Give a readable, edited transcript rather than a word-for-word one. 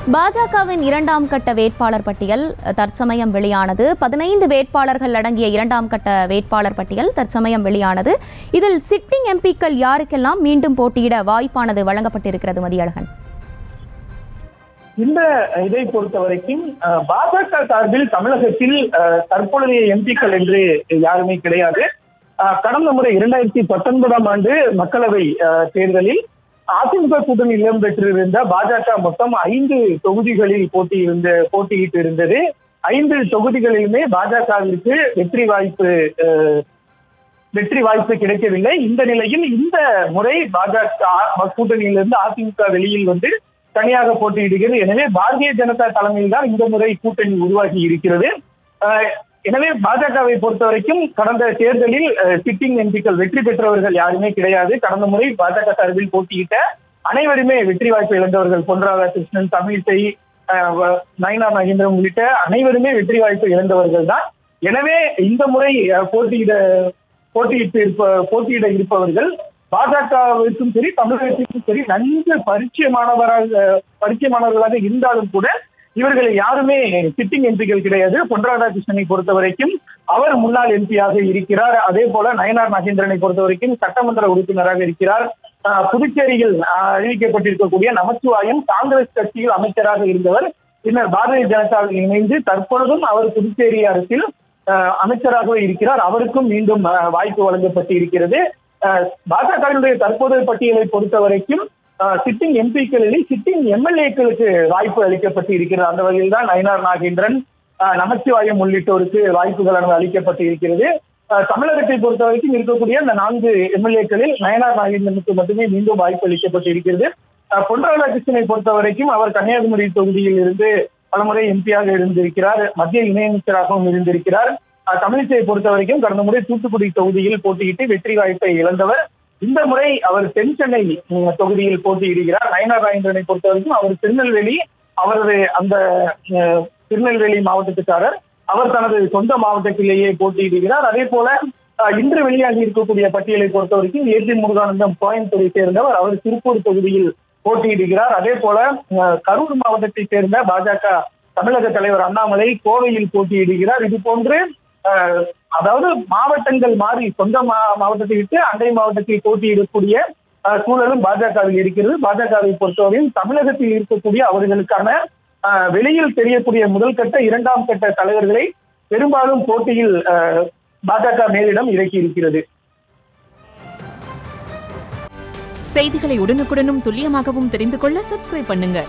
பாஜகவின் இரண்டாம் கட்ட வேட்பாளர் பட்டியல் தற்சமயம் வெளியானது. 15 வேட்பாளர்கள் அடங்கிய இரண்டாம் கட்ட வேட்பாளர் பட்டியல் தற்சமயம் வெளியானது. இதில் சிட்டிங் எம்பிக்கள் யாருக்கெல்லாம் மீண்டும் போட்டியிட வாய்ப்பானது வழங்கப்பட்டிருக்கிறது? மதியழகன், இந்த இதை பொறுத்தவரைக்கும் பாஜக சார்பில் தமிழகத்தில் தற்பொழுதைய எம்பிக்கள் என்று யாருமே கிடையாது. கடந்த முறை 2019ஆம் ஆண்டு மக்களவை தேர்தலில் அதிமுக கூட்டணியில் இடம்பெற்றிருந்த பாஜக மொத்தம் 5 தொகுதிகளில் போட்டியிட்டு இருந்தது. 5 தொகுதிகளிலுமே பாஜகவிற்கு வெற்றி வாய்ப்பு கிடைக்கவில்லை. இந்த நிலையில் இந்த முறை பாஜக கூட்டணியிலிருந்து அதிமுக வெளியில் வந்து தனியாக போட்டியிடுகிறது. எனவே பாரதிய ஜனதா தலைமையில் தான் இந்த முறை கூட்டணி உருவாகி இருக்கிறது. எனவே பாஜகவை பொறுத்த வரைக்கும் கடந்த தேர்தலில் சிட்டிங் எம்பிக்கள் வெற்றி பெற்றவர்கள் யாருமே கிடையாது. கடந்த முறை பாஜக சார்பில் போட்டியிட்ட அனைவருமே வெற்றி வாய்ப்பு இழந்தவர்கள். பொன் ராதாகிருஷ்ணன், தமிழிசை, நயினார் நாகேந்திரன் உள்ளிட்ட அனைவருமே வெற்றி வாய்ப்பு இழந்தவர்கள் தான். எனவே இந்த முறை போட்டியிட இருப்பவர்கள் பாஜகவிற்கும் சரி தமிழகத்திற்கும் சரி நன்கு பரிச்சயமானவர்களாக இருந்தாலும் கூட இவர்களை யாருமே சிட்டிங் எம்பிக்கள் கிடையாது. பொன் ராதாகிருஷ்ணனை பொறுத்த வரைக்கும் அவர் முன்னாள் எம்பியாக இருக்கிறார். அதே போல நயினார் நாகேந்திரனை பொறுத்த வரைக்கும் சட்டமன்ற உறுப்பினராக இருக்கிறார். புதுச்சேரியில் அறிவிக்கப்பட்டிருக்கக்கூடிய நமச்சிவாயம் காங்கிரஸ் கட்சியில் அமைச்சராக இருந்தவர். பின்னர் பாரதிய ஜனதாவில் இணைந்து தற்பொழுதும் அவர் புதுச்சேரி அரசில் அமைச்சராகவே இருக்கிறார். அவருக்கும் மீண்டும் வாய்ப்பு வழங்கப்பட்டு இருக்கிறது. பாஜகவினுடைய தற்போதைய பட்டியலை பொறுத்த வரைக்கும் சிட்டிங் எம்பிக்களில் சிட்டிங் எம்எல்ஏக்களுக்கு வாய்ப்பு அளிக்கப்பட்டு இருக்கிறது. அந்த வகையில் தான் நயினார் நாகேந்திரன், நமச்சிவாயம் உள்ளிட்டோருக்கு வாய்ப்புகள் அளிக்கப்பட்டு இருக்கிறது. தமிழகத்தை பொறுத்த வரைக்கும் இருக்கக்கூடிய அந்த 4 எம்எல்ஏக்களில் நயினார் நாகேந்திரனுக்கு மட்டுமே மீண்டும் வாய்ப்பு அளிக்கப்பட்டு இருக்கிறது. பொன் ராதாகிருஷ்ணனை பொறுத்த வரைக்கும் அவர் கன்னியாகுமரி தொகுதியில் இருந்து பலமுறை எம்பியாக இருந்திருக்கிறார். மத்திய இணையமைச்சராகவும் இருந்திருக்கிறார். தமிழிசையை பொறுத்த வரைக்கும் கடந்த முறை தூத்துக்குடி தொகுதியில் போட்டியிட்டு வெற்றி வாய்ப்பை இழந்தவர். இந்த முறை அவர் தென் சென்னை தொகுதியில் போட்டியிடுகிறார். நயினார் நாகேந்திரனை பொறுத்த வரைக்கும் அவர் திருநெல்வேலி மாவட்டத்துக்காரர். அவர் தனது சொந்த மாவட்டத்திலேயே போட்டியிடுகிறார். அதே போல இன்று வெளியாகி இருக்கக்கூடிய பட்டியலை பொறுத்த வரைக்கும் ஏபி முருகானந்தம் கோயம்புத்தூரை சேர்ந்தவர். அவர் திருப்பூர் தொகுதியில் போட்டியிடுகிறார். அதே போல கரூர் மாவட்டத்தை சேர்ந்த பாஜக தமிழக தலைவர் அண்ணாமலை கோவையில் போட்டியிடுகிறார். இது போன்று அதாவது மாவட்டங்கள் மாறி சொந்த மாவட்டத்தை விட்டு அண்டை மாவட்டத்தில் போட்டியிடக்கூடிய சூழலும் பாஜகவில் இருக்கிறது. பாஜகவை பொறுத்தவரையும் தமிழகத்தில் இருக்கக்கூடிய அவர்களுக்கான வெளியில் தெரியக்கூடிய முதல் கட்ட 2ஆம் கட்ட தலைவர்களை பெரும்பாலும் போட்டியில் பாஜக மேலிடம் இறக்கி இருக்கிறது. செய்திகளை உடனுக்குடனும் துல்லியமாகவும் தெரிந்து கொள்ள சப்ஸ்கிரைப் பண்ணுங்க.